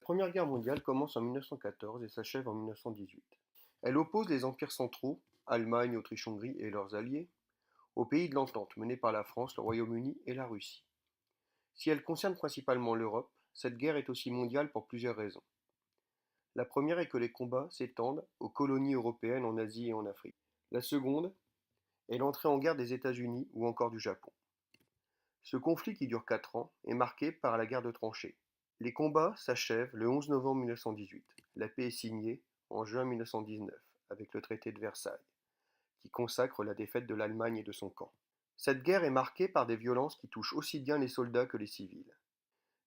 La Première Guerre mondiale commence en 1914 et s'achève en 1918. Elle oppose les empires centraux, Allemagne, Autriche-Hongrie et leurs alliés, aux pays de l'Entente menés par la France, le Royaume-Uni et la Russie. Si elle concerne principalement l'Europe, cette guerre est aussi mondiale pour plusieurs raisons. La première est que les combats s'étendent aux colonies européennes en Asie et en Afrique. La seconde est l'entrée en guerre des États-Unis ou encore du Japon. Ce conflit qui dure 4 ans est marqué par la guerre de tranchées. Les combats s'achèvent le 11 novembre 1918. La paix est signée en juin 1919 avec le traité de Versailles, qui consacre la défaite de l'Allemagne et de son camp. Cette guerre est marquée par des violences qui touchent aussi bien les soldats que les civils.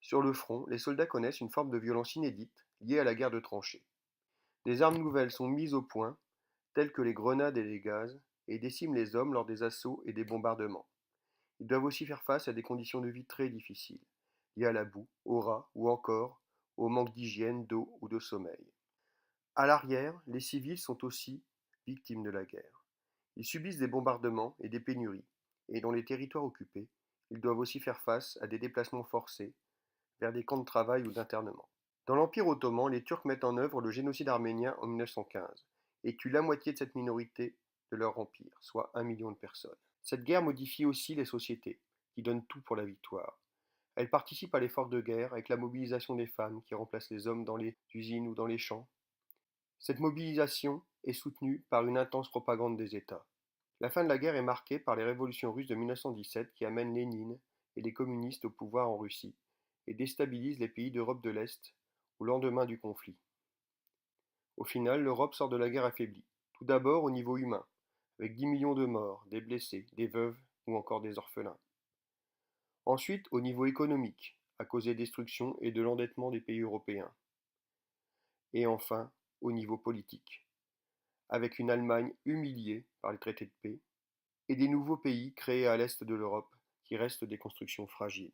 Sur le front, les soldats connaissent une forme de violence inédite liée à la guerre de tranchées. Des armes nouvelles sont mises au point, telles que les grenades et les gaz, et déciment les hommes lors des assauts et des bombardements. Ils doivent aussi faire face à des conditions de vie très difficiles, liées à la boue, aux rats ou encore au manque d'hygiène, d'eau ou de sommeil. À l'arrière, les civils sont aussi victimes de la guerre. Ils subissent des bombardements et des pénuries, et dans les territoires occupés, ils doivent aussi faire face à des déplacements forcés vers des camps de travail ou d'internement. Dans l'Empire ottoman, les Turcs mettent en œuvre le génocide arménien en 1915 et tuent la moitié de cette minorité de leur empire, soit 1 million de personnes. Cette guerre modifie aussi les sociétés, qui donnent tout pour la victoire. Elle participe à l'effort de guerre avec la mobilisation des femmes qui remplacent les hommes dans les usines ou dans les champs. Cette mobilisation est soutenue par une intense propagande des États. La fin de la guerre est marquée par les révolutions russes de 1917 qui amènent Lénine et les communistes au pouvoir en Russie et déstabilisent les pays d'Europe de l'Est au lendemain du conflit. Au final, l'Europe sort de la guerre affaiblie, tout d'abord au niveau humain, avec 10 millions de morts, des blessés, des veuves ou encore des orphelins. Ensuite, au niveau économique, à cause des destructions et de l'endettement des pays européens. Et enfin, au niveau politique, avec une Allemagne humiliée par les traités de paix et des nouveaux pays créés à l'est de l'Europe qui restent des constructions fragiles.